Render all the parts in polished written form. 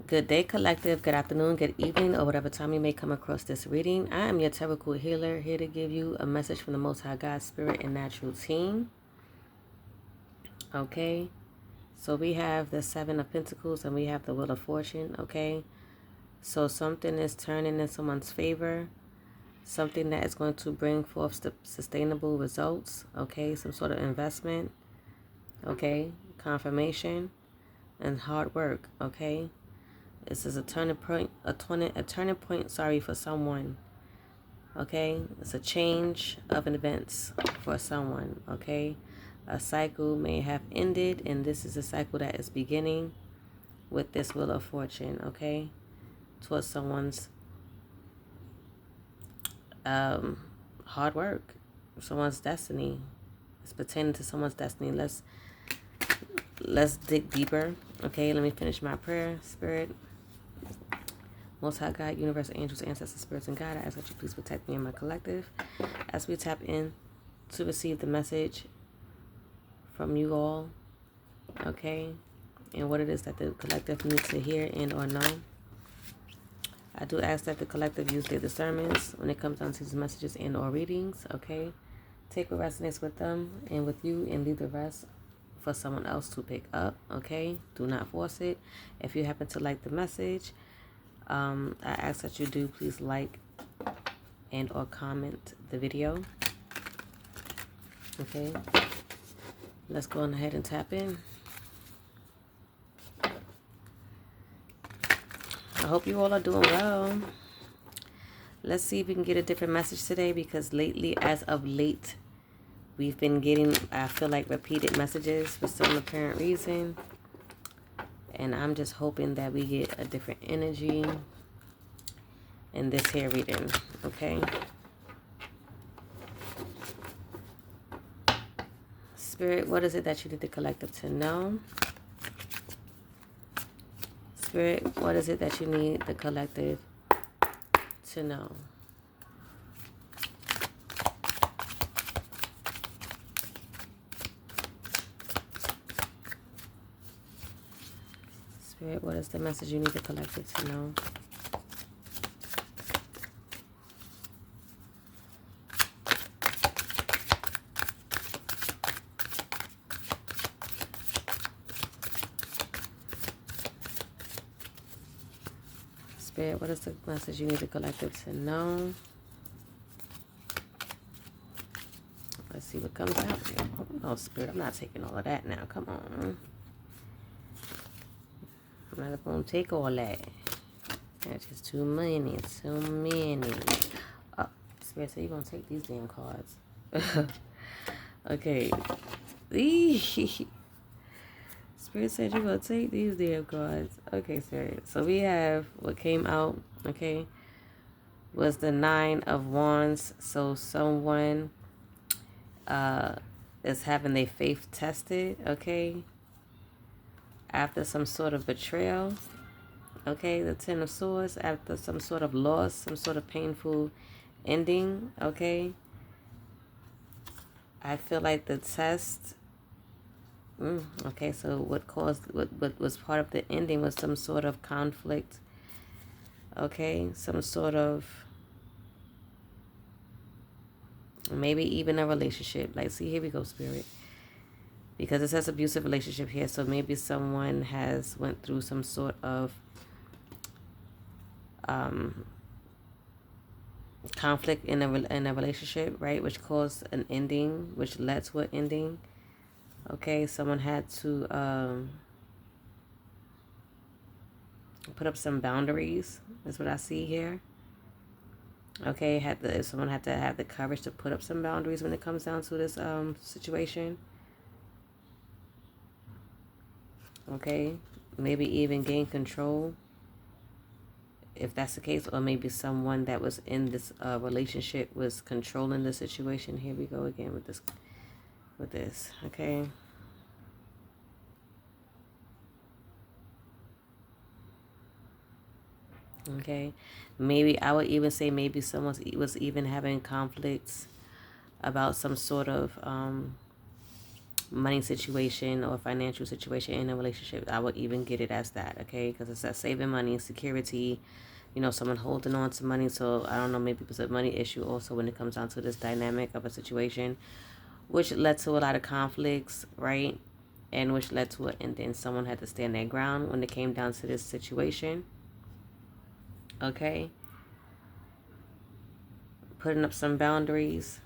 Good day, collective. Good afternoon, good evening, or whatever time you may come across this reading. I am your Terrible Healer, here to give you a message from the Most High God, Spirit, and Natural Team. Okay, so we have the Seven of Pentacles and we have the Wheel of Fortune. Okay, so something is turning in someone's favor, something that is going to bring forth sustainable results. Okay, some sort of investment. Okay, confirmation and hard work. Okay. This is a turning point, for someone. Okay, it's a change of events for someone. Okay, a cycle may have ended, and this is a cycle that is beginning with this Wheel of Fortune. Okay, towards someone's hard work, someone's destiny. It's pertaining to someone's destiny. Let's dig deeper. Okay, let me finish my prayer. Spirit, Most High God, universe, angels, ancestors, spirits, and God, I ask that you please protect me and my collective as we tap in to receive the message from you all, okay, and what it is that the collective needs to hear and or know. I do ask that the collective use their discernments when it comes down to these messages and or readings, okay. Take what resonates with them and with you and leave the rest for someone else to pick up, okay. Do not force it. If you happen to like the message, I ask that you do please like and or comment the video. Okay, let's go on ahead and tap in. I hope you all are doing well. Let's see if we can get a different message today, because lately, as of late, we've been getting, I feel like, repeated messages for some apparent reason. And I'm just hoping that we get a different energy in this here reading, okay? Spirit, what is it that you need the collective to know? Spirit, what is it that you need the collective to know? Spirit, what is the message you need the collective to know? Spirit, what is the message you need the collective to know? Let's see what comes out here. Oh, Spirit, I'm not taking all of that now. Come on. I'm not going to take all that. That's just too many. Too many. Oh, Spirit said you're going to take these damn cards. Okay. Spirit said you're going to take these damn cards. Okay, Spirit. So we have what came out, okay, was the Nine of Wands. So someone is having their faith tested, okay, after some sort of betrayal. Okay, the Ten of Swords, after some sort of loss, some sort of painful ending, okay. I feel like the test, okay, so what was part of the ending was some sort of conflict, okay, some sort of, maybe even a relationship. Like, see, here we go, Spirit. Because it says abusive relationship here, so maybe someone has went through some sort of conflict in a relationship, right? Which caused an ending, which led to an ending. Okay, someone had to put up some boundaries. That's what I see here. Okay, someone had to have the courage to put up some boundaries when it comes down to this situation. Okay, maybe even gain control, if that's the case, or maybe someone that was in this relationship was controlling the situation. Here we go again with this, okay. Okay, maybe I would even say maybe someone was even having conflicts about some sort of money situation or financial situation in a relationship. I would even get it as that, okay? Because it says saving money, security, someone holding on to money. So I don't know, maybe it's a money issue also when it comes down to this dynamic of a situation, which led to a lot of conflicts, right? And which led to it, and then someone had to stand their ground when it came down to this situation, okay? Putting up some boundaries.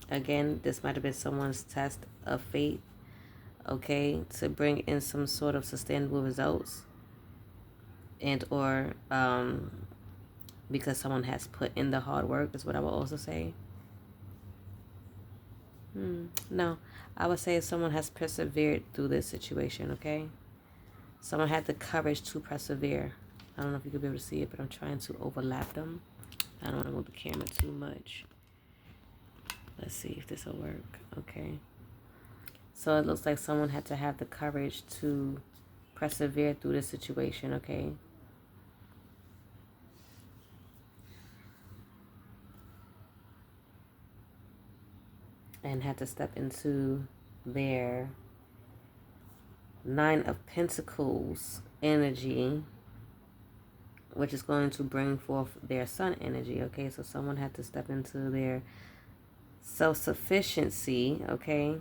Again, this might have been someone's test of faith, okay, to bring in some sort of sustainable results, and or because someone has put in the hard work is what I will also say. No, I would say someone has persevered through this situation, okay? Someone had the courage to persevere. I don't know if you could be able to see it, but I'm trying to overlap them. I don't want to move the camera too much. Let's see if this will work. Okay. So it looks like someone had to have the courage to persevere through this situation, okay? And had to step into their Nine of Pentacles energy, which is going to bring forth their sun energy, okay? So someone had to step into their self-sufficiency, okay?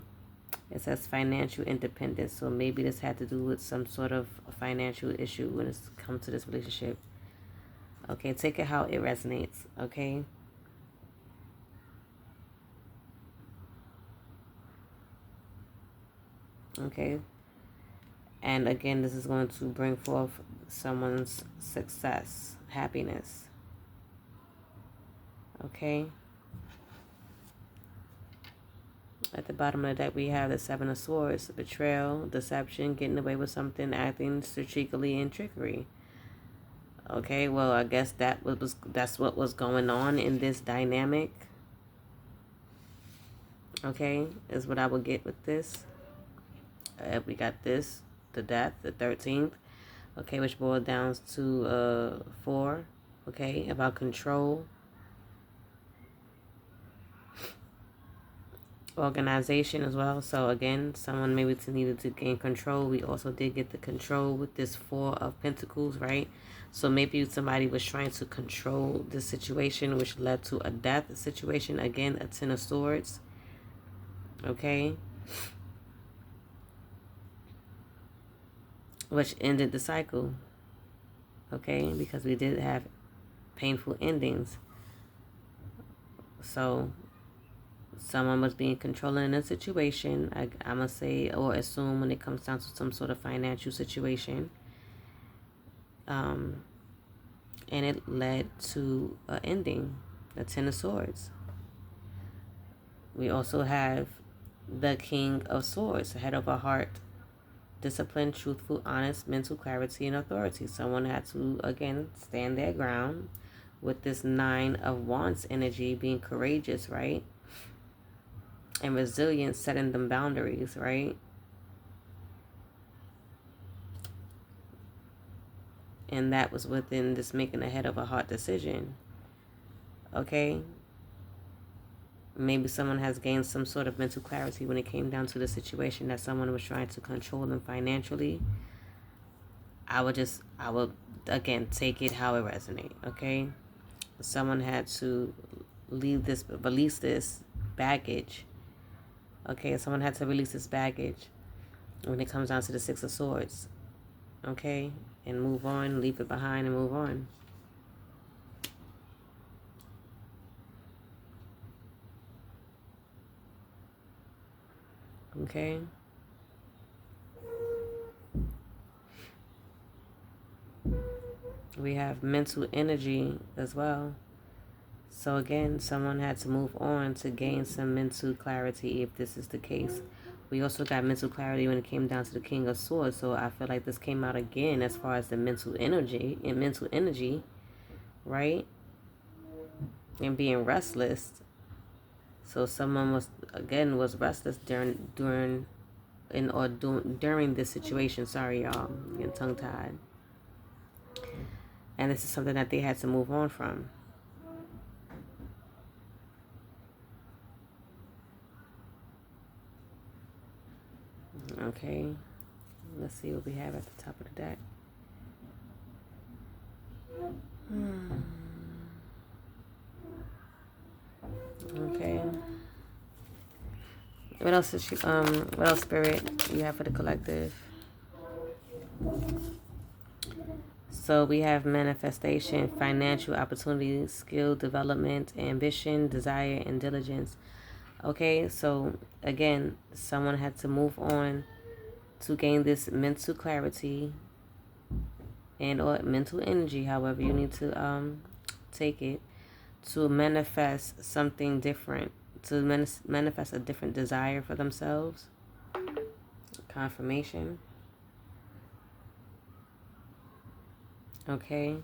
It says financial independence. So maybe this had to do with some sort of financial issue when it's come to this relationship. Okay, take it how it resonates, okay? Okay. And again, this is going to bring forth someone's success, happiness. Okay. At the bottom of the deck, we have the Seven of Swords, betrayal, deception, getting away with something, acting strategically, and trickery. Okay, well, I guess that's what was going on in this dynamic. Okay, is what I would get with this. We got this, the death, the 13th. Okay, which boils down to 4. Okay, about control, organization as well. So again, someone maybe needed to gain control. We also did get the control with this 4 of Pentacles, right? So maybe somebody was trying to control the situation, which led to a death situation. Again, a 10 of Swords. Okay. Which ended the cycle. Okay, because we did have painful endings. So someone was being controlling in a situation, I must say, or assume when it comes down to some sort of financial situation. And it led to an ending, the 10 of Swords. We also have the King of Swords, head of a heart, disciplined, truthful, honest, mental clarity, and authority. Someone had to, again, stand their ground with this 9 of Wands energy, being courageous, right? And resilient, setting them boundaries, right? And that was within this making a head of a heart decision. Okay? Maybe someone has gained some sort of mental clarity when it came down to the situation that someone was trying to control them financially. I would again take it how it resonates, okay? Someone had to release this baggage. Okay, someone had to release this baggage when it comes down to the 6 of Swords. Okay? And move on, leave it behind and move on. Okay? We have mental energy as well. So again, someone had to move on to gain some mental clarity if this is the case. We also got mental clarity when it came down to the King of Swords. So I feel like this came out again as far as the mental energy, right? And being restless. So someone was restless during this situation. Sorry, y'all, I'm getting tongue tied. And this is something that they had to move on from. Okay, let's see what we have at the top of the deck. Okay. What else is what else, Spirit, you have for the collective? So we have manifestation, financial opportunities, skill development, ambition, desire, and diligence. Okay, so again, someone had to move on to gain this mental clarity and or mental energy, however you need to take it, to manifest something different, to manifest a different desire for themselves. Confirmation. Okay.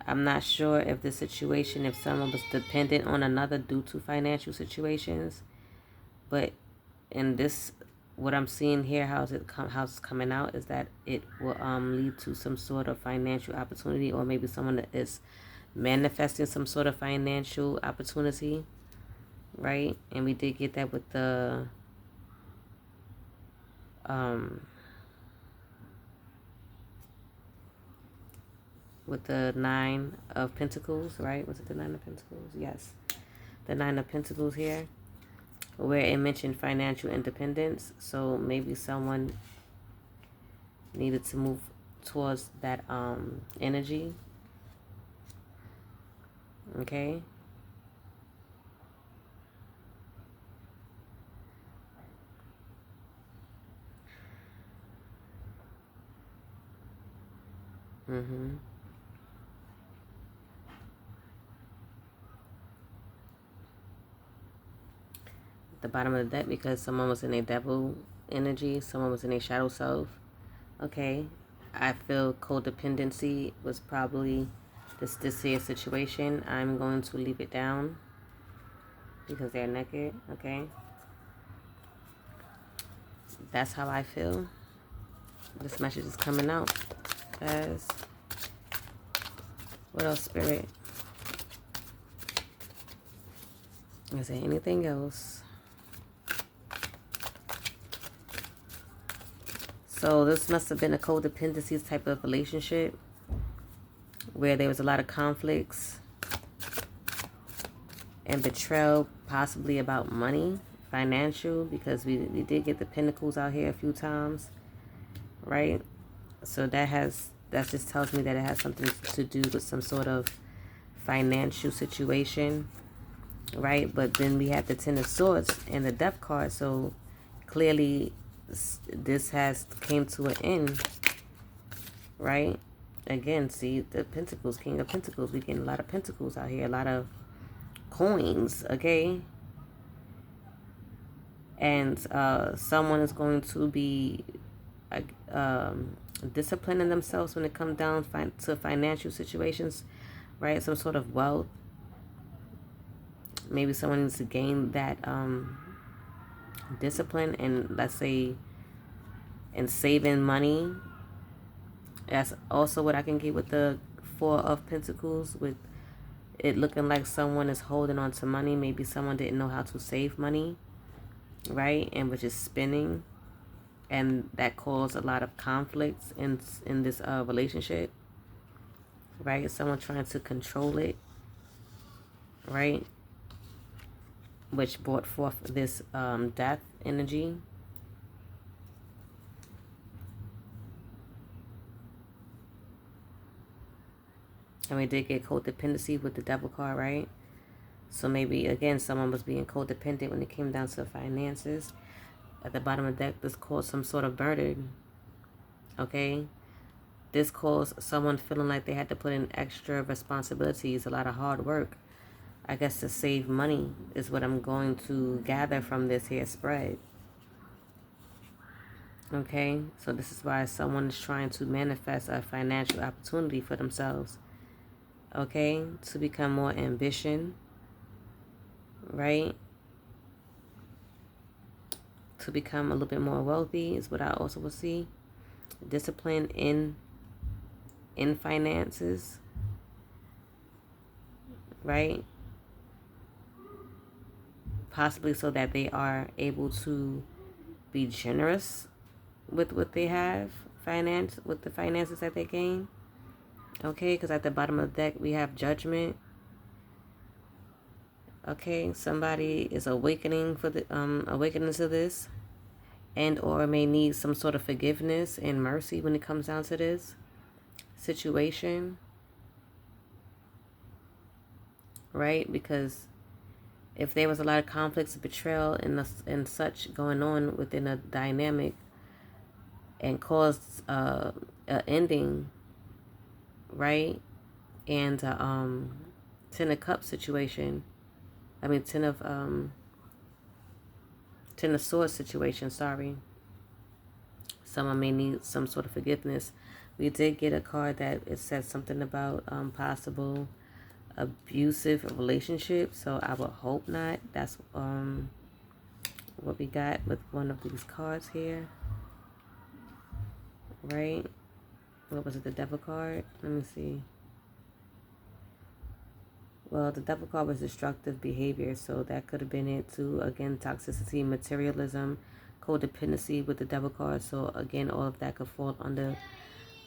I'm not sure if the situation, if someone was dependent on another due to financial situations, but in this, what I'm seeing here, how's it's coming out is that it will lead to some sort of financial opportunity, or maybe someone that is manifesting some sort of financial opportunity, right? And we did get that with the Nine of Pentacles, right? Was it the Nine of Pentacles? Yes, the Nine of Pentacles here, where it mentioned financial independence. So maybe someone needed to move towards that energy. Okay. The bottom of the deck, because someone was in a devil energy, someone was in a shadow self. Okay. I feel codependency was probably this here situation. I'm going to leave it down because they're naked. Okay. That's how I feel. This message is coming out as, what else, Spirit? Is there anything else? So this must have been a codependency type of relationship where there was a lot of conflicts and betrayal, possibly about money, financial, because we did get the pentacles out here a few times, right? So that just tells me that it has something to do with some sort of financial situation, right? But then we have the Ten of Swords and the Death card, so clearly this has came to an end, right? Again, see the Pentacles, King of Pentacles. We getting a lot of Pentacles out here, a lot of coins, okay? And someone is going to be disciplining themselves when it comes down to financial situations, right? Some sort of wealth. Maybe someone needs to gain that discipline, and let's say in saving money. That's also what I can get with the Four of Pentacles, with it looking like someone is holding on to money. Maybe someone didn't know how to save money, right? And was just spending, and that caused a lot of conflicts in this relationship, right? Someone trying to control it, right? Which brought forth this death energy. And we did get codependency with the Devil card, right? So maybe, again, someone was being codependent when it came down to finances. At the bottom of the deck, this caused some sort of burden, okay? This caused someone feeling like they had to put in extra responsibilities, a lot of hard work, I guess, to save money is what I'm going to gather from this here spread. Okay, so this is why someone is trying to manifest a financial opportunity for themselves. Okay, to become more ambition, right? To become a little bit more wealthy is what I also will see. Discipline in finances, right? Possibly so that they are able to be generous with what they have, with the finances that they gain. Okay, because at the bottom of the deck we have Judgment. Okay, somebody is awakening awakening to this, and or may need some sort of forgiveness and mercy when it comes down to this situation, right? Because if there was a lot of conflicts, betrayal, and such going on within a dynamic, and caused a ending, right? And Ten of Cups situation. I mean, Ten of Swords situation. Sorry. Someone may need some sort of forgiveness. We did get a card that it says something about possible abusive relationship. So I would hope not. That's what we got with one of these cards here. Right? What was it? The Devil card? Let me see. Well, the Devil card was destructive behavior, so that could have been it too. Again, toxicity, materialism, codependency with the Devil card. So again, all of that could fall under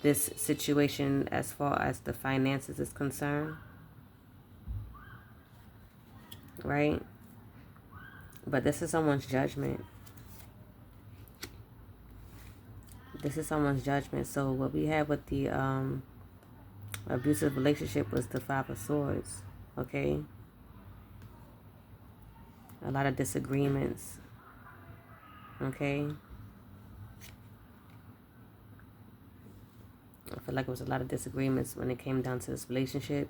this situation as far as the finances is concerned. Right? But this is someone's judgment. This is someone's judgment. So what we had with the abusive relationship was the Five of Swords. Okay? A lot of disagreements. Okay? I feel like it was a lot of disagreements when it came down to this relationship.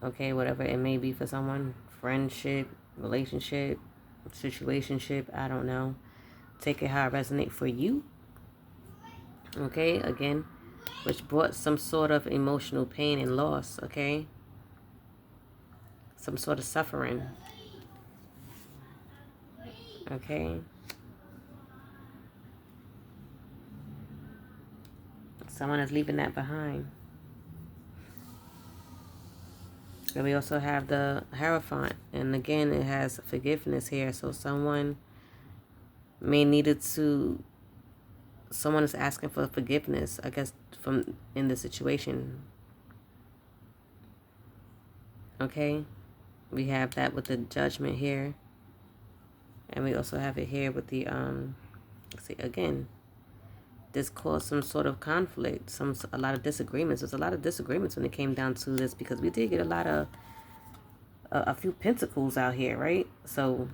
Okay, whatever it may be for someone. Friendship, relationship, situationship, I don't know. Take it how it resonates for you. Okay, again, which brought some sort of emotional pain and loss, okay? Some sort of suffering. Okay? Someone is leaving that behind. And we also have the Hierophant. And again, it has forgiveness here. So someone may needed to... Someone is asking for forgiveness, I guess, from in the situation. Okay? We have that with the Judgment here. And we also have it here with the, let's see, again, this caused some sort of conflict, a lot of disagreements. There's a lot of disagreements when it came down to this, because we did get a lot of, a few pentacles out here, right? So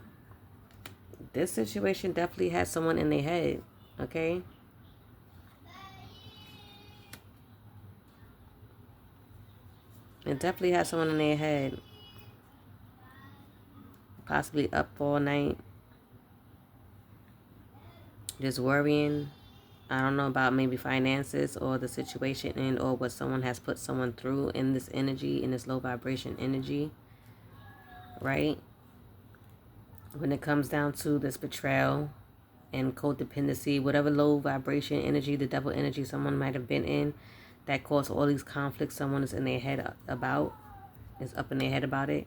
this situation definitely has someone in their head, okay? It definitely has someone in their head. Possibly up all night. Just worrying. I don't know about maybe finances or the situation and or what someone has put someone through in this energy, in this low vibration energy. Right? When it comes down to this betrayal and codependency, whatever low vibration energy, the devil energy someone might have been in that caused all these conflicts someone is in their head about, is up in their head about it.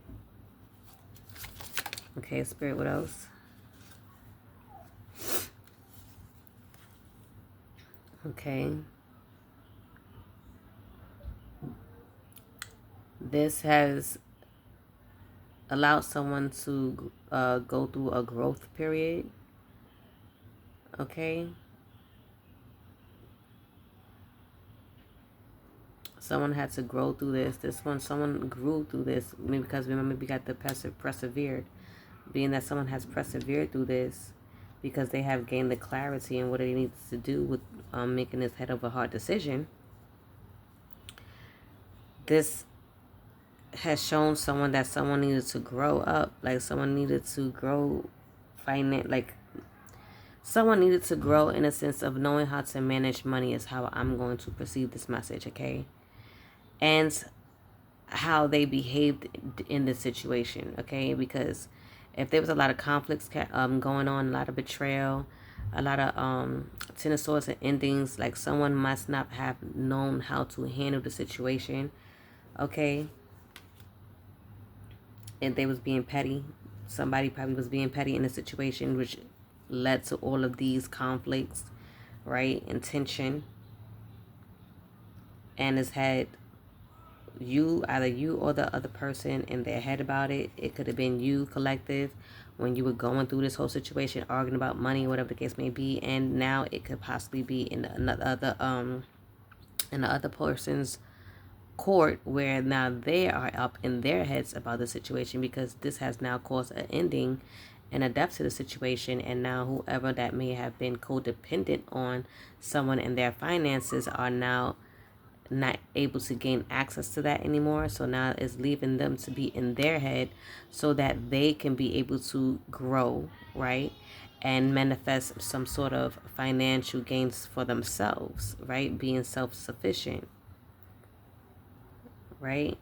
Okay, Spirit, what else? Okay. This has allowed someone to go through a growth period. Okay. Someone had to grow through this. Someone grew through this. Maybe because remember we got the persevered. Being that someone has persevered through this because they have gained the clarity in what they need to do with making this head over heart decision. This has shown someone that someone needed to grow up. Like someone needed to grow someone needed to grow in a sense of knowing how to manage money is how I'm going to perceive this message, okay? And how they behaved in this situation, okay? Because if there was a lot of conflicts going on, a lot of betrayal, a lot of Ten of Swords and endings, like someone must not have known how to handle the situation, okay? And they was being petty somebody probably was being petty in a situation, which led to all of these conflicts, right, and tension, and has had either you or the other person in their head about it. It could have been you, collective, when you were going through this whole situation, arguing about money, whatever the case may be, and now it could possibly be in the other person's court, where now they are up in their heads about the situation, because this has now caused an ending and a depth to the situation. And now whoever that may have been codependent on someone and their finances are now not able to gain access to that anymore. So now it's leaving them to be in their head so that they can be able to grow, right, and manifest some sort of financial gains for themselves, right, being self-sufficient, right.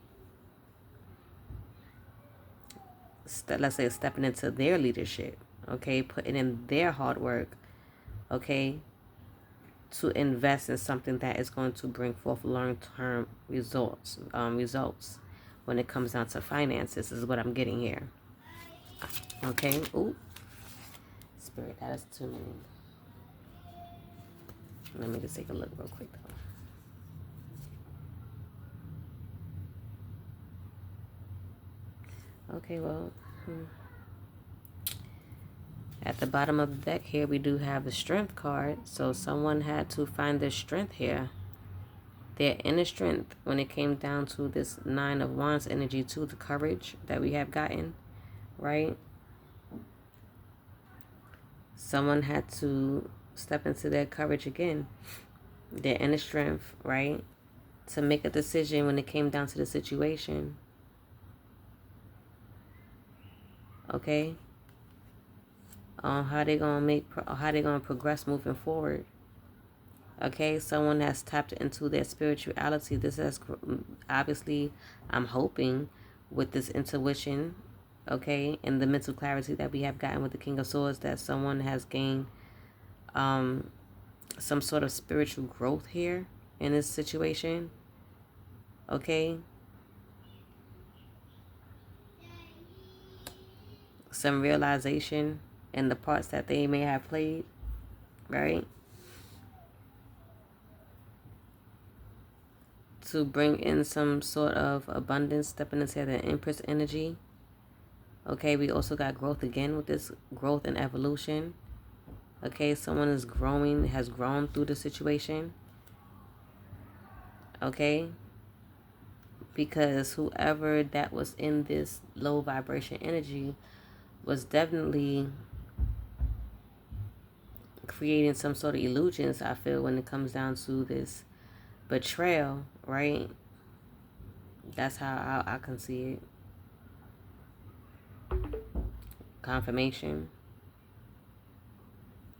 Let's say stepping into their leadership, okay, putting in their hard work, okay, to invest in something that is going to bring forth long-term results when it comes down to finances, is what I'm getting here. Okay. Ooh, spirit, that is too many. Let me just take a look real quick though. Okay, well, at the bottom of the deck here, we do have the strength card. So someone had to find their strength here, their inner strength, when it came down to this Nine of Wands energy, to the courage that we have gotten, right? Someone had to step into their courage again, their inner strength, right, to make a decision when it came down to the situation. Okay, on how they gonna progress moving forward. Okay, someone has tapped into their spirituality. This has obviously, I'm hoping, with this intuition, okay, and the mental clarity that we have gotten with the King of Swords, that someone has gained some sort of spiritual growth here in this situation. Okay, some realization in the parts that they may have played, right, to bring in some sort of abundance, stepping into the Empress energy. Okay, we also got growth again with this growth and evolution. Okay, someone is growing, has grown through the situation. Okay, because whoever that was in this low vibration energy was definitely creating some sort of illusions, I feel, when it comes down to this betrayal, right? That's how I can see it. Confirmation.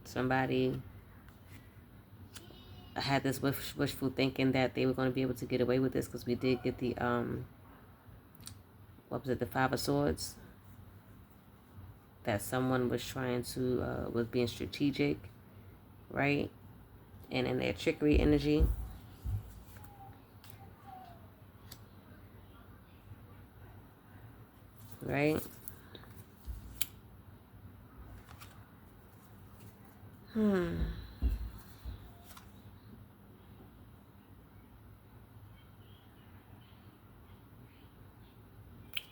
Somebody had this wishful thinking that they were going to be able to get away with this, because we did get the what was it, the Five of Swords, that someone was trying to was being strategic, right, and in their trickery energy. Right.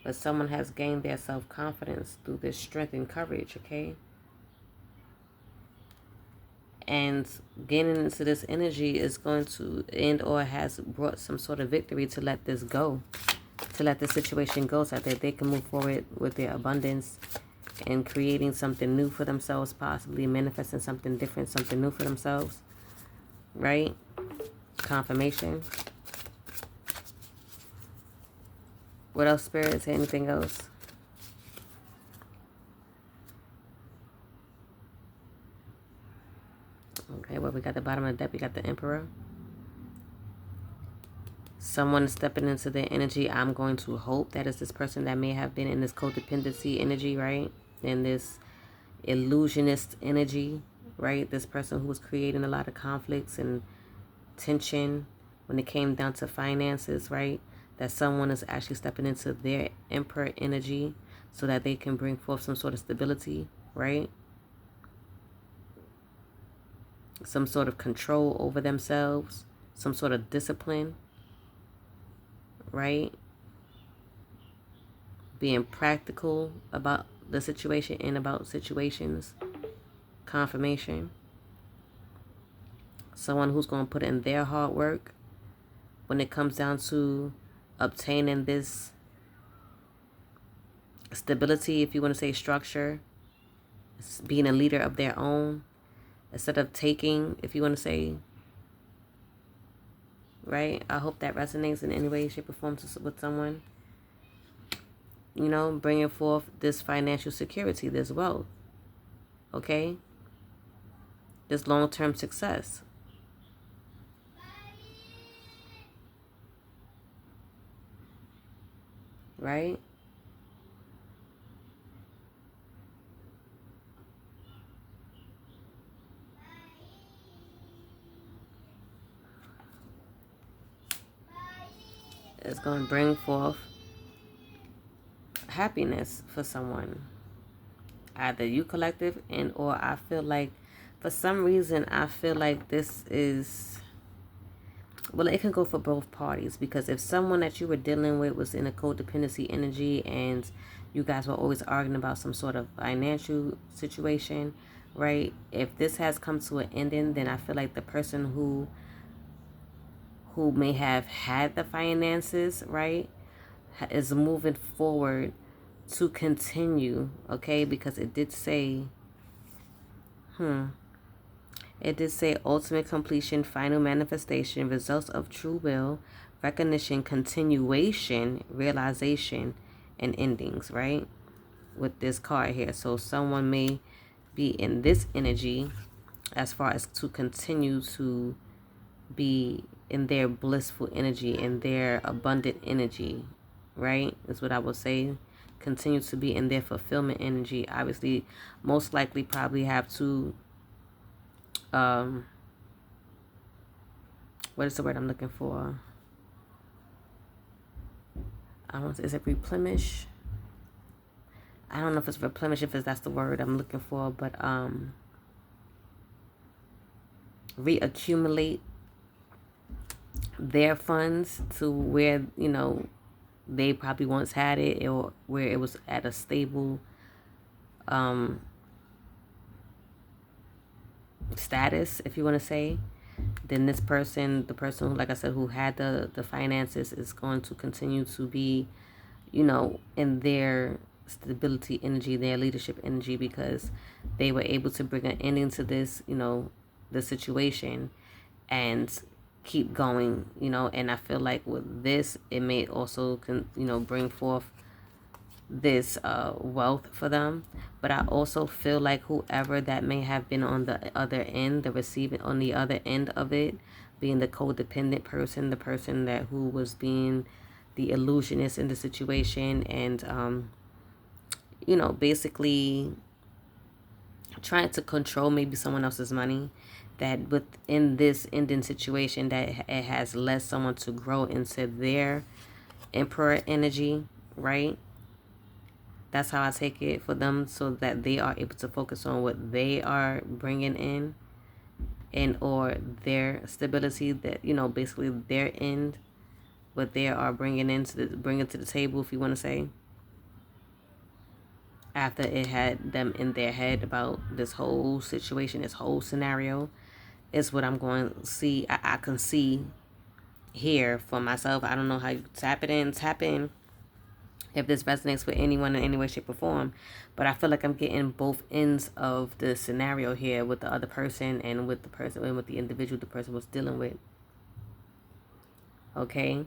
But someone has gained their self-confidence through this strength and courage, okay? And getting into this energy is going to end, or has brought some sort of victory to let this go, to let the situation go, so that they can move forward with their abundance and creating something new for themselves, possibly manifesting something different, something new for themselves, right? Confirmation. What else, Spirit? Is there anything else? Okay, well, we got the bottom of the deck. We got the Emperor. Someone is stepping into their energy. I'm going to hope that is this person that may have been in this codependency energy, right? In this illusionist energy, right? This person who was creating a lot of conflicts and tension when it came down to finances, right? That someone is actually stepping into their Emperor energy. so that they can bring forth some sort of stability, right? Some sort of control over themselves, some sort of discipline, right? Being practical about the situation and about situations, confirmation. Someone who's going to put in their hard work when it comes down to obtaining this stability, if you want to say structure, being a leader of their own, instead of taking, if you want to say, right? I hope that resonates in any way, shape, or form with someone. You know, bringing forth this financial security, this wealth, okay? This long-term success. Right? It's going to bring forth happiness for someone. Either you collective and or I feel like for some reason I feel like this is, well, it can go for both parties, because if someone that you were dealing with was in a codependency energy and you guys were always arguing about some sort of financial situation, right? If this has come to an ending, then I feel like the person who may have had the finances, right, is moving forward to continue, okay? Because it did say, it did say ultimate completion, final manifestation, results of true will, recognition, continuation, realization, and endings, right? With this card here. So someone may be in this energy as far as to continue to be in their blissful energy, in their abundant energy, right? Is what I would say. Continue to be in their fulfillment energy. Obviously, most likely probably have to, what is the word I'm looking for? Is it replenish? I don't know if it's replenish, if that's the word I'm looking for, but reaccumulate their funds to where, you know, they probably once had it, or where it was at a stable status, if you want to say. Then this person, the person who, like I said, who had the finances, is going to continue to be, you know, in their stability energy, their leadership energy, because they were able to bring an ending to this, you know, the situation, and keep going, you know. And I feel like with this, it may also you know, bring forth this wealth for them. But I also feel like whoever that may have been on the other end, the receiving on the other end of it, being the codependent person, the person that who was being the illusionist in the situation, and you know, basically trying to control maybe someone else's money, that within this ending situation, that it has led someone to grow into their emperor energy, right? That's how I take it for them, so that they are able to focus on what they are bringing in, and or their stability, that, you know, basically their end, what they are bringing bringing to the table, if you want to say, after it had them in their head about this whole situation, this whole scenario, is what I'm going to see. I can see here for myself. I don't know how you tap in, if this resonates with anyone in any way, shape, or form. But I feel like I'm getting both ends of the scenario here, with the other person and with the person, and with the individual the person was dealing with. Okay?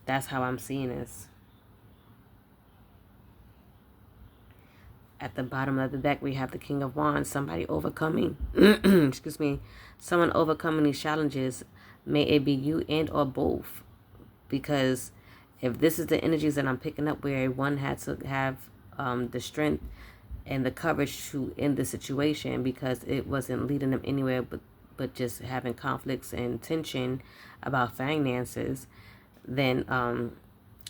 That's how I'm seeing this. At the bottom of the deck, we have the King of Wands. Somebody overcoming, excuse me, someone overcoming these challenges. May it be you and or both. Because if this is the energies that I'm picking up, where one had to have the strength and the courage to end the situation, because it wasn't leading them anywhere but just having conflicts and tension about finances, then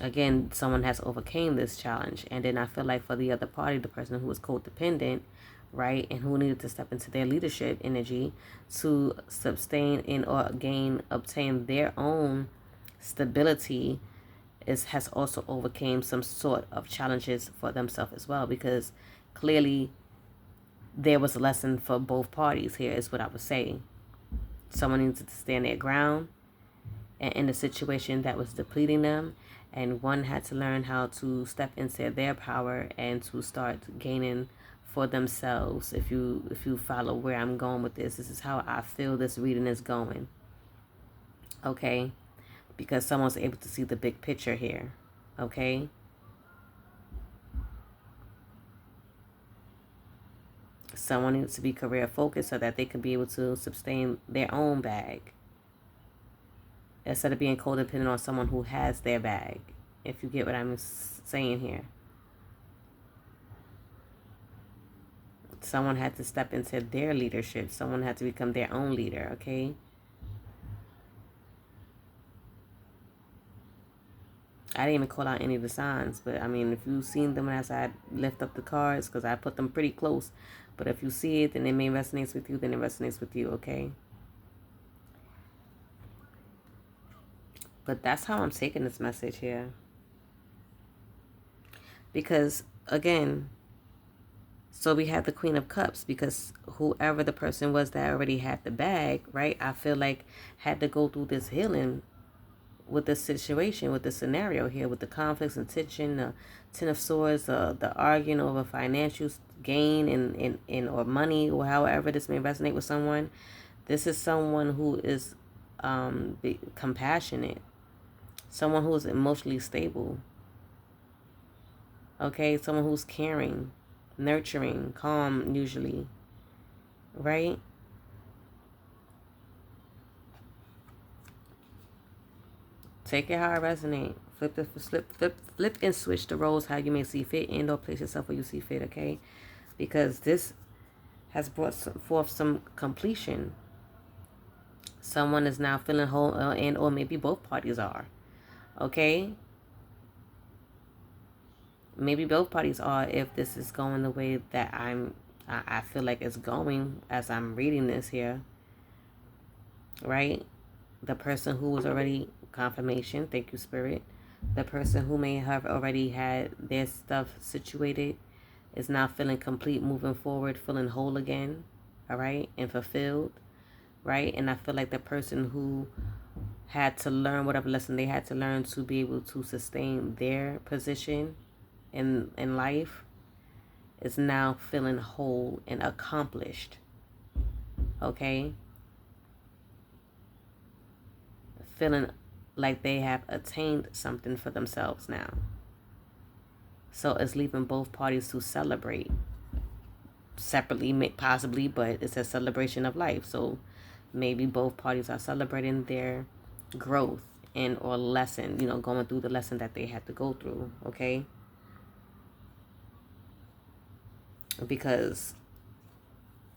Again, someone has overcame this challenge. And then I feel like for the other party, the person who was codependent, right, and who needed to step into their leadership energy to sustain and or obtain their own stability, has also overcame some sort of challenges for themselves as well, because clearly there was a lesson for both parties here, is what I would say. Someone needs to stand their ground and in a situation that was depleting them, and one had to learn how to step into their power and to start gaining for themselves. If you follow where I'm going with this is how I feel this reading is going. Okay? Because someone's able to see the big picture here. Okay? Someone needs to be career focused so that they can be able to sustain their own bag, instead of being codependent on someone who has their bag, if you get what I'm saying here. Someone had to step into their leadership. Someone had to become their own leader, okay? I didn't even call out any of the signs, but I mean, if you've seen them as I lift up the cards, because I put them pretty close, but if you see it, then it may resonate with you, then it resonates with you, okay? But that's how I'm taking this message here. Because, again, so we have the Queen of Cups, because whoever the person was that already had the bag, right, I feel like had to go through this healing with this situation, with the scenario here, with the conflicts and tension, the Ten of Swords, the arguing over financial gain and or money, or however this may resonate with someone. This is someone who is compassionate, someone who is emotionally stable, okay, someone who's caring, nurturing, calm usually, right? Take it how it resonates. Flip and switch the roles how you may see fit, and or place yourself where you see fit, okay? Because this has brought forth some completion. Someone is now feeling whole, and or maybe both parties are, okay? Maybe both parties are, if this is going the way that I feel like it's going as I'm reading this here, right? The person who was already confirmation, thank you, Spirit. The person who may have already had their stuff situated is now feeling complete, moving forward, feeling whole again, all right, and fulfilled, right? And I feel like the person who had to learn whatever lesson they had to learn to be able to sustain their position in life is now feeling whole and accomplished, okay? Feeling like they have attained something for themselves now. So it's leaving both parties to celebrate separately, possibly, but it's a celebration of life. So maybe both parties are celebrating their growth and or lesson, going through the lesson that they had to go through, okay? Because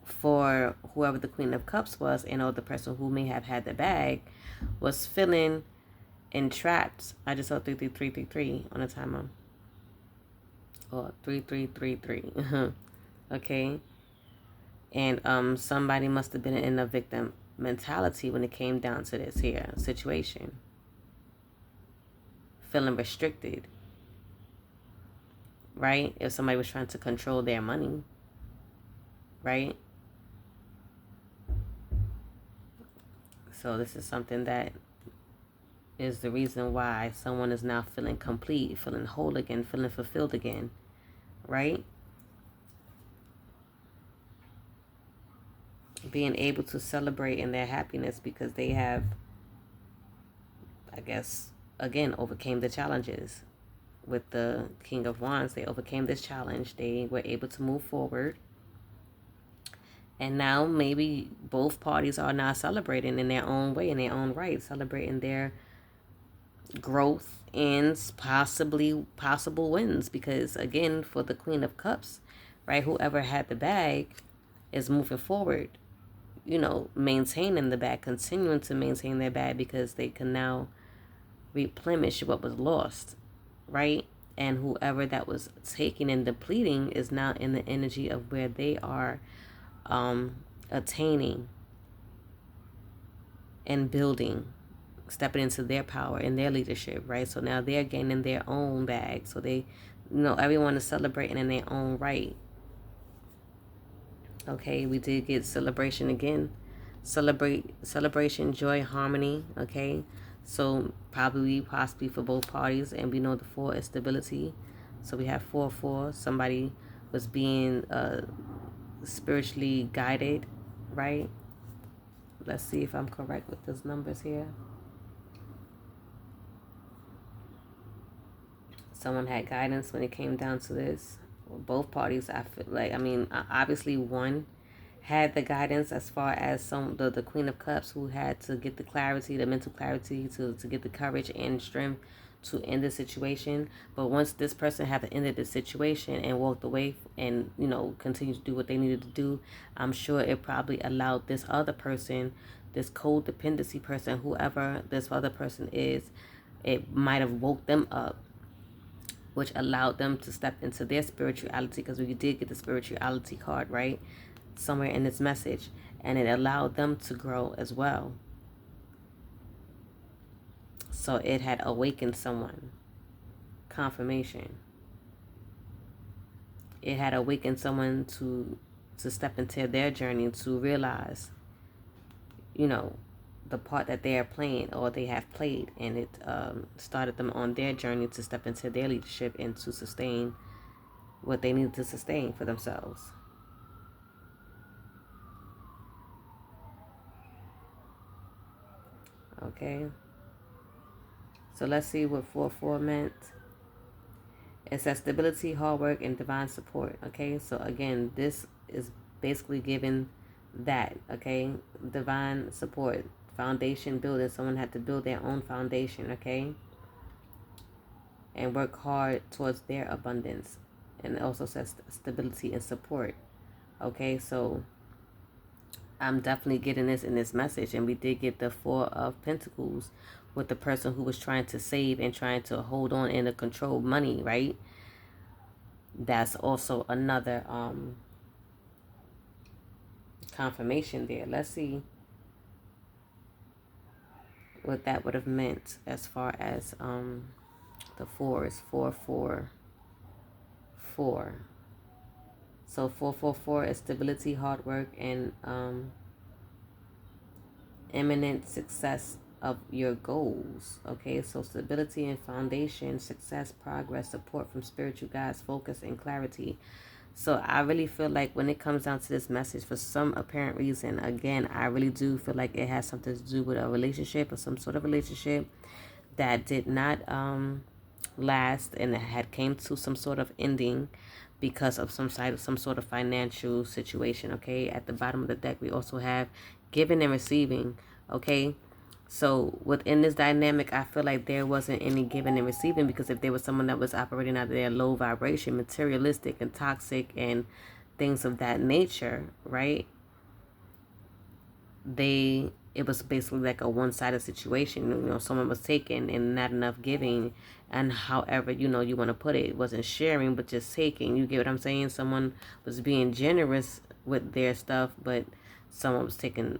for whoever the Queen of Cups was, and or the person who may have had the bag was feeling entrapped. I just saw 33333 on the timer. Or 3333. Okay. And somebody must have been in a victim mentality when it came down to this here situation. Feeling restricted. Right? If somebody was trying to control their money. Right? So this is something that is the reason why someone is now feeling complete, feeling whole again, feeling fulfilled again, right? Being able to celebrate in their happiness because they have, I guess, again, overcame the challenges. With the King of Wands, they overcame this challenge. They were able to move forward. And now maybe both parties are now celebrating in their own way, in their own right, celebrating their growth and possible wins, because again, for the Queen of Cups, right, whoever had the bag is moving forward, maintaining the bag, continuing to maintain their bag, because they can now replenish what was lost, right? And whoever that was taking and depleting is now in the energy of where they are attaining and building, stepping into their power and their leadership, right? So now they're gaining their own bag. So they, everyone is celebrating in their own right. Okay, we did get celebration again. Celebration, joy, harmony. Okay, so probably, possibly for both parties, and we know the 4 is stability. So we have 4-4. Somebody was being spiritually guided, right? Let's see if I'm correct with those numbers here. Someone had guidance when it came down to this. Well, both parties, I feel like, obviously one had the guidance as far as the Queen of Cups, who had to get the clarity, the mental clarity, to get the courage and strength to end the situation. But once this person had ended the situation and walked away and, continued to do what they needed to do, I'm sure it probably allowed this other person, this codependency person, whoever this other person is, it might have woke them up, which allowed them to step into their spirituality, because we did get the spirituality card, right? Somewhere in this message. And it allowed them to grow as well. So it had awakened someone. Confirmation. It had awakened someone to step into their journey, to realize, the part that they are playing or they have played, and it started them on their journey to step into their leadership and to sustain what they needed to sustain for themselves. Okay, so let's see what 4-4 meant. It says stability, hard work, and divine support. Okay, so again, this is basically giving that. Okay, divine support, foundation building. Someone had to build their own foundation. Okay, and work hard towards their abundance. And it also says stability and support. Okay, so I'm definitely getting this in this message. And we did get the 4 of Pentacles with the person who was trying to save and trying to hold on and to control money, right? That's also another confirmation there. Let's see what that would have meant as far as the 4 is 4-4-4. So 4-4-4 is stability, hard work, and imminent success of your goals. Okay, so stability and foundation, success, progress, support from spiritual guides, focus, and clarity. So I really feel like when it comes down to this message, for some apparent reason, again, I really do feel like it has something to do with a relationship or some sort of relationship that did not last and had came to some sort of ending because of some sort of financial situation. Okay, at the bottom of the deck we also have giving and receiving. Okay, so within this dynamic, I feel like there wasn't any giving and receiving, because if there was someone that was operating out of their low vibration, materialistic and toxic and things of that nature, right? It was basically like a one-sided situation. Someone was taking and not enough giving, and however you want to put it, wasn't sharing but just taking. You get what I'm saying? Someone was being generous with their stuff, but someone was taking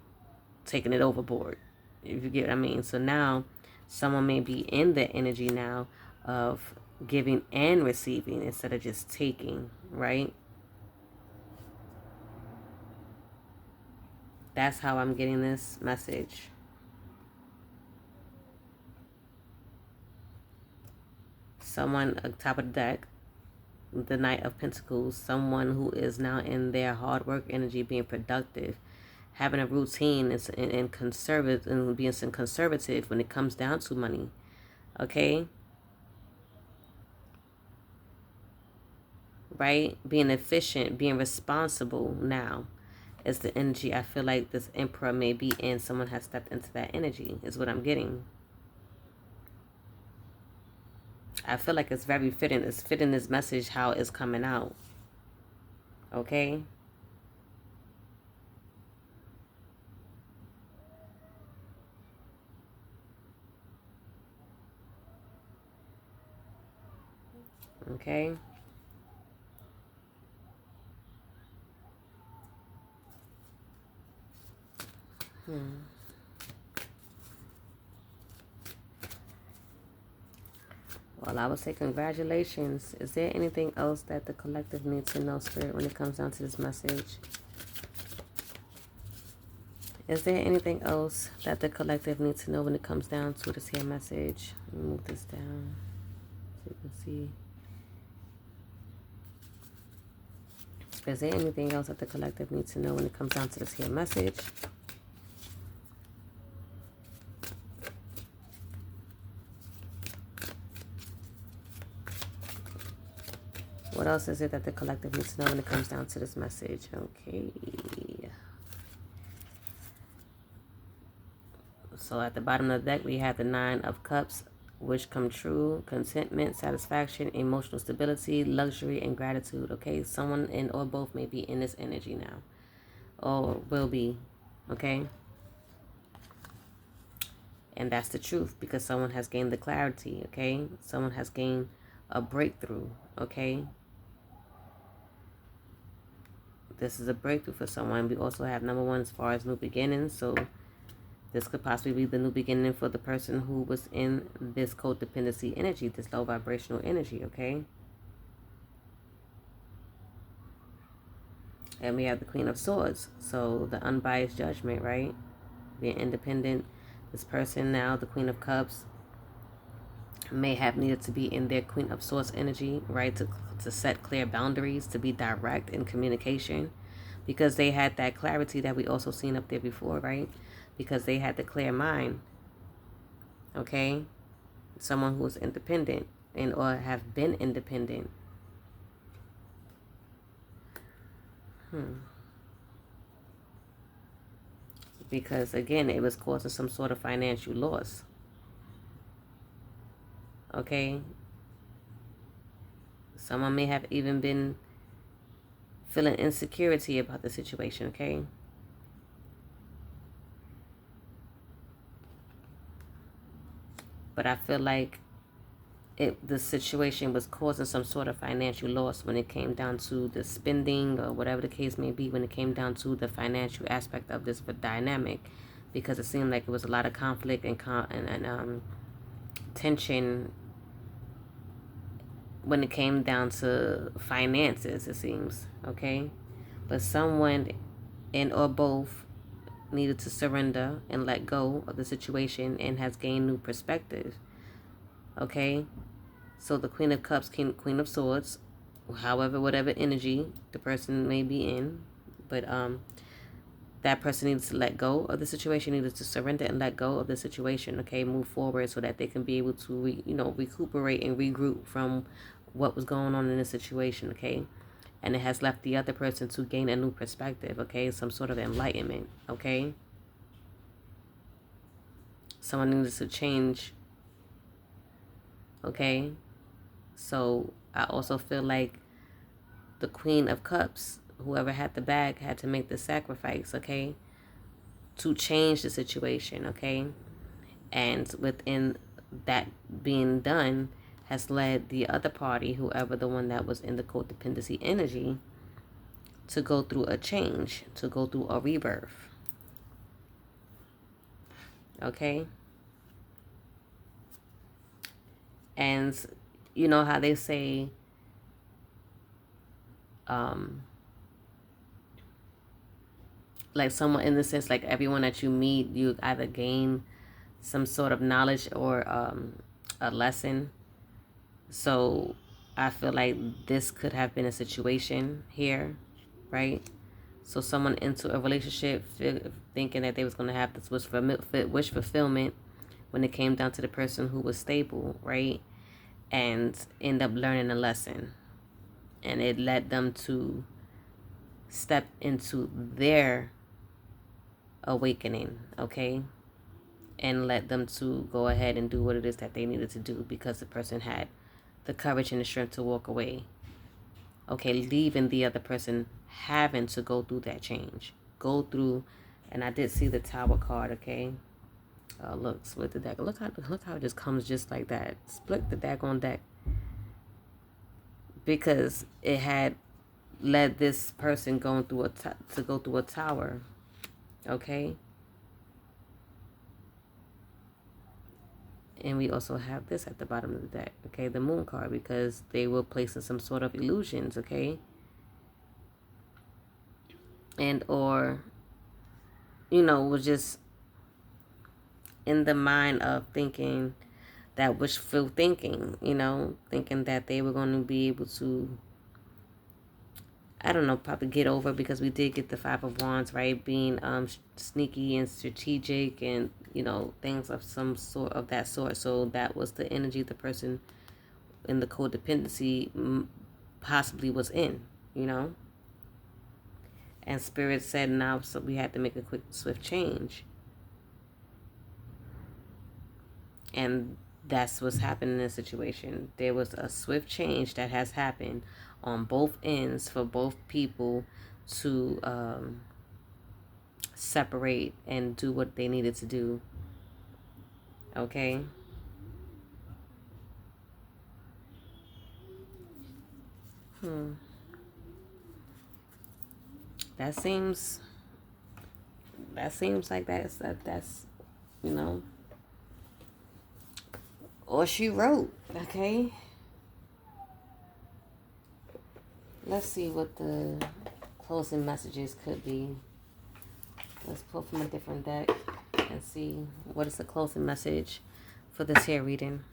it overboard, if you get what I mean. So now someone may be in the energy now of giving and receiving instead of just taking, right? That's how I'm getting this message. Someone at the top of the deck, the Knight of Pentacles, someone who is now in their hard work energy, being productive, having a routine and conservative, and being some conservative when it comes down to money. Okay? Right? Being efficient, being responsible now is the energy I feel like this Emperor may be in. Someone has stepped into that energy, is what I'm getting. I feel like it's very fitting. It's fitting this message how it's coming out. Okay? Okay. Well, I would say congratulations. Is there anything else that the collective needs to know, Spirit, when it comes down to this message? Is there anything else that the collective needs to know when it comes down to this here message? Let me move this down so you can see. Is there anything else that the collective needs to know when it comes down to this here message? What else is it that the collective needs to know when it comes down to this message? Okay. So at the bottom of the deck, we have the Nine of Cups, wish come true, contentment, satisfaction, emotional stability, luxury, and gratitude. Okay, someone in or both may be in this energy now, or will be. Okay, and that's the truth, because someone has gained the clarity. Okay, someone has gained a breakthrough. Okay, this is a breakthrough for someone. We also have number one as far as new beginnings. So this could possibly be the new beginning for the person who was in this codependency energy, this low vibrational energy, okay? And we have the Queen of Swords. So the unbiased judgment, right? Being independent. This person now, the Queen of Cups, may have needed to be in their Queen of Swords energy, right? To set clear boundaries, to be direct in communication. Because they had that clarity that we also seen up there before, right? Because they had the clear mind, okay? Someone who is independent and or have been independent. Because again, it was causing some sort of financial loss, okay? Someone may have even been feeling insecurity about the situation, okay? But I feel like the situation was causing some sort of financial loss when it came down to the spending or whatever the case may be, when it came down to the financial aspect of this dynamic, because it seemed like it was a lot of conflict and tension when it came down to finances, it seems, okay? But someone and or both needed to surrender and let go of the situation and has gained new perspective, okay? So the Queen of Cups, Queen of Swords, however, whatever energy the person may be in, but that person needs to let go of the situation, needed to surrender and let go of the situation, okay? Move forward so that they can be able to, recuperate and regroup from what was going on in the situation, okay? And it has left the other person to gain a new perspective, okay? Some sort of enlightenment, okay? Someone needs to change, okay? So I also feel like the Queen of Cups, whoever had the bag, had to make the sacrifice, okay? To change the situation, okay? And within that being done has led the other party, whoever the one that was in the codependency energy, to go through a change, to go through a rebirth. Okay? And you know how they say, like someone in the sense, like everyone that you meet, you either gain some sort of knowledge or a lesson. So I feel like this could have been a situation here, right? So someone into a relationship thinking that they was going to have this wish fulfillment when it came down to the person who was stable, right? And end up learning a lesson. And it led them to step into their awakening, okay? And let them to go ahead and do what it is that they needed to do, because the person had the courage and the strength to walk away. Okay, leaving the other person having to go through that change. Go through, and I did see the Tower card, okay? Look, split the deck. Look how it just comes just like that. Split the deck on deck. because it had led this person going through to go through a tower. Okay. And we also have this at the bottom of the deck. Okay, the moon card, because they were placing some sort of illusions. Okay. And or, was just in the mind of thinking that wishful thinking, thinking that they were going to be able to, I don't know, probably get over, because we did get the Five of Wands, right? Being sneaky and strategic and, things of some sort of that sort. So that was the energy the person in the codependency possibly was in, And Spirit said now, so we had to make a quick, swift change. And that's what's happening in this situation. There was a swift change that has happened on both ends for both people to separate and do what they needed to do. Okay? That seems like that's or she wrote. Okay? Let's see what the closing messages could be. Let's pull from a different deck and see what is the closing message for this here reading.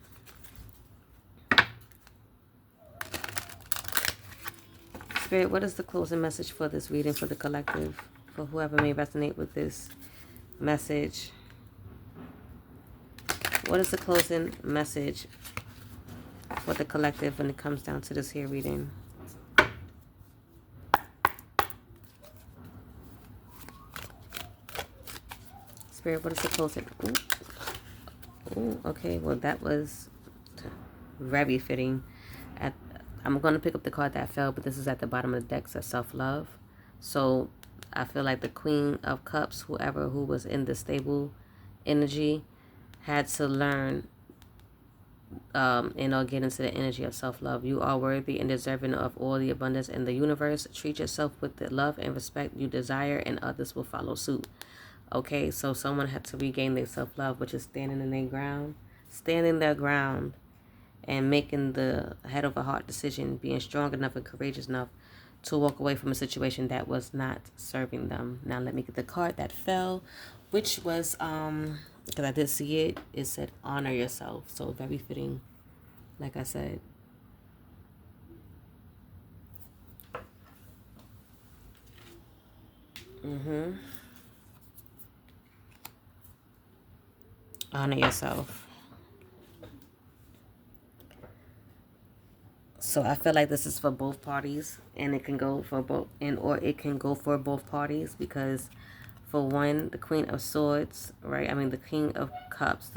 Spirit, what is the closing message for this reading for the collective? For whoever may resonate with this message. What is the closing message for the collective when it comes down to this here reading? Spirit, what is the closing? Ooh, okay, well that was very fitting. I'm going to pick up the card that fell, but this is at the bottom of the deck, says self-love. So I feel like the Queen of Cups, who was in the stable energy, had to learn get into the energy of self-love. You are worthy and deserving of all the abundance in the universe. Treat yourself with the love and respect you desire, and others will follow suit. Okay, so someone had to regain their self-love, which is standing their ground, and making the head over heart decision, being strong enough and courageous enough to walk away from a situation that was not serving them. Now let me get the card that fell, which was, because I did see it, it said honor yourself. So very fitting, like I said. Honor yourself. So I feel like this is for both parties, and it can go for both, or it can go for both parties, because for one, the Queen of Swords, right? I mean, the King of Cups,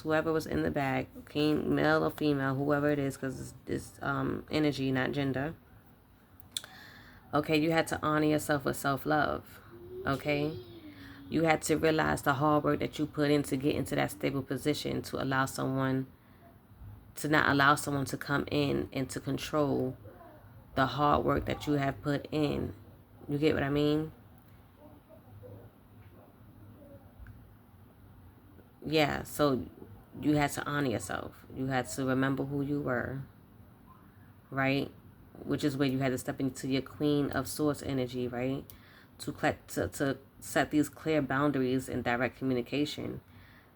whoever was in the bag, king, male or female, whoever it is, because it's energy, not gender. Okay, you had to honor yourself with self-love. Okay, you had to realize the hard work that you put in to get into that stable position, to not allow someone to come in and to control the hard work that you have put in. You get what I mean? Yeah, so you had to honor yourself. You had to remember who you were, right? Which is where you had to step into your Queen of Swords energy, right? To set these clear boundaries and direct communication,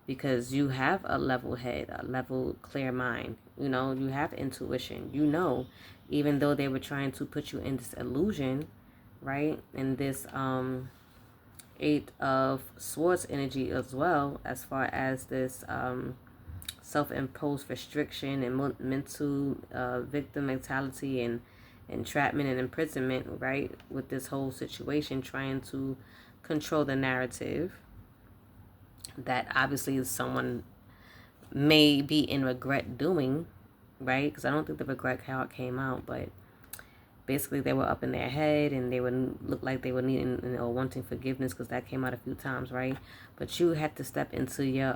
because you have a level head, a level clear mind. You have intuition. Even though they were trying to put you in this illusion, right? In this Eight of Swords energy as well, as far as this self-imposed restriction and mental victim mentality and entrapment and imprisonment, right? With this whole situation, trying to control the narrative that obviously someone may be in regret doing, right? Because I don't think the regret card came out, but basically they were up in their head and they would look like they were needing or wanting forgiveness, because that came out a few times, right? But you had to step into your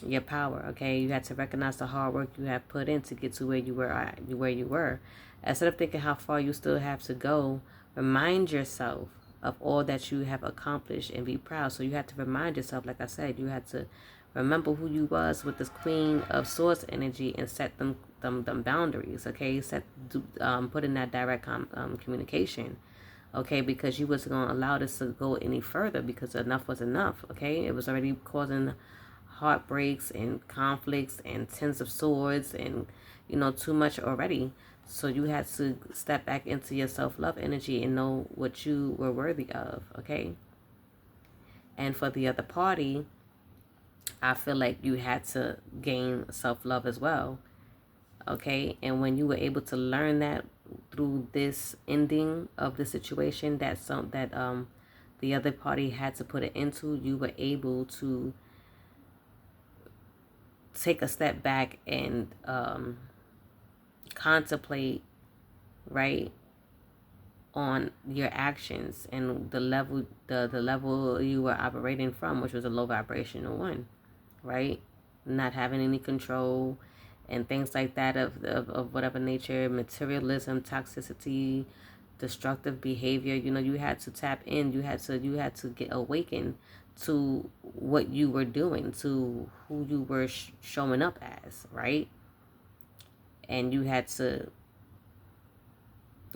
your power. Okay, you had to recognize the hard work you have put in to get to where you were. Instead of thinking how far you still have to go, remind yourself of all that you have accomplished and be proud. So you have to remind yourself, like I said, you had to remember who you was with this Queen of Swords energy and set them boundaries. Okay, put in that direct communication. Okay, because you wasn't going to allow this to go any further, because enough was enough. Okay, it was already causing heartbreaks and conflicts and tens of swords and, too much already. So you had to step back into your self-love energy and know what you were worthy of. Okay, and for the other party, I feel like you had to gain self-love as well. Okay, and when you were able to learn that through this ending of the situation that the other party had to put it into, you were able to take a step back and contemplate, right, on your actions and the level you were operating from, which was a low vibrational one, right? Not having any control and things like that of whatever nature, materialism, toxicity, destructive behavior. You had to tap in. You had to get awakened to what you were doing, to who you were showing up as, right? And you had to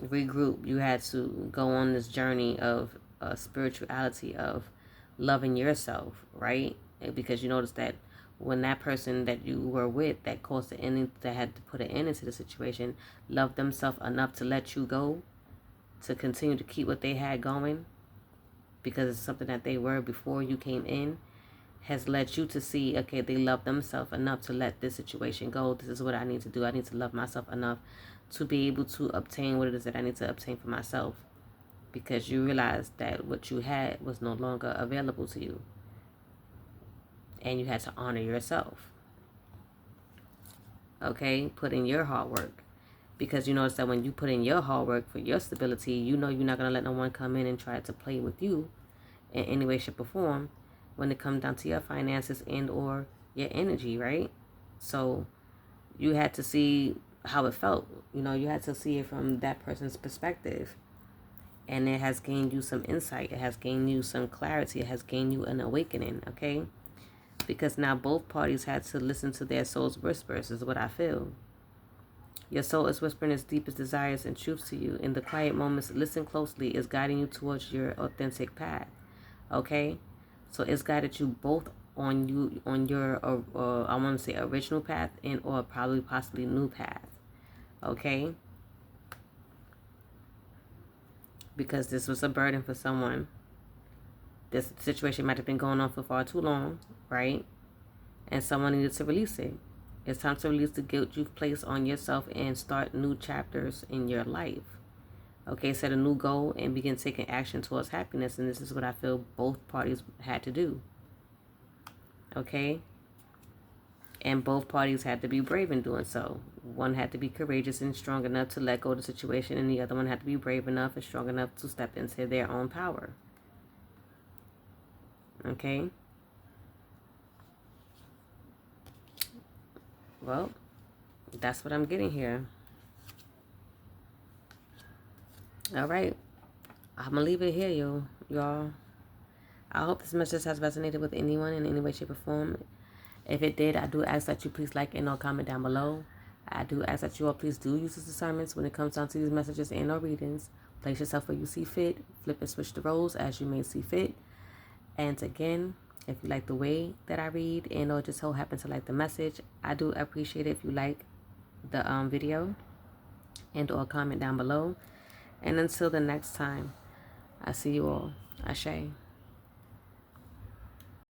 regroup. You had to go on this journey of spirituality, of loving yourself, right? Because you notice that when that person that you were with that caused the ending, that had to put an end into the situation, loved themselves enough to let you go, to continue to keep what they had going, because it's something that they were before you came in, has led you to see, okay, they love themselves enough to let this situation go. This is what I need to do. I need to love myself enough to be able to obtain what it is that I need to obtain for myself, because you realize that what you had was no longer available to you, and you had to honor yourself. Okay, put in your hard work, because you notice that when you put in your hard work for your stability, you're not going to let no one come in and try to play with you in any way, shape, or form when it comes down to your finances and or your energy, right? So you had to see how it felt. You had to see it from that person's perspective. And it has gained you some insight. It has gained you some clarity. It has gained you an awakening, okay? Because now both parties had to listen to their soul's whispers, is what I feel. Your soul is whispering its deepest desires and truths to you. In the quiet moments, listen closely. It's guiding you towards your authentic path, okay? So it's guided you both on your I want to say original path and or probably possibly new path, okay? Because this was a burden for someone. This situation might have been going on for far too long, right? And someone needed to release it. It's time to release the guilt you've placed on yourself and start new chapters in your life. Okay, set a new goal and begin taking action towards happiness. And this is what I feel both parties had to do. Okay? And both parties had to be brave in doing so. One had to be courageous and strong enough to let go of the situation, and the other one had to be brave enough and strong enough to step into their own power. Okay? Well, that's what I'm getting here. All right. I'm going to leave it here, y'all. I hope this message has resonated with anyone in any way, shape, or form. If it did, I do ask that you please like and or comment down below. I do ask that you all please do use these discernments when it comes down to these messages and or readings. Place yourself where you see fit. Flip and switch the roles as you may see fit. And again, if you like the way that I read and or just so happen to like the message, I do appreciate it if you like the video and or comment down below. And until the next time, I see you all. Ashe.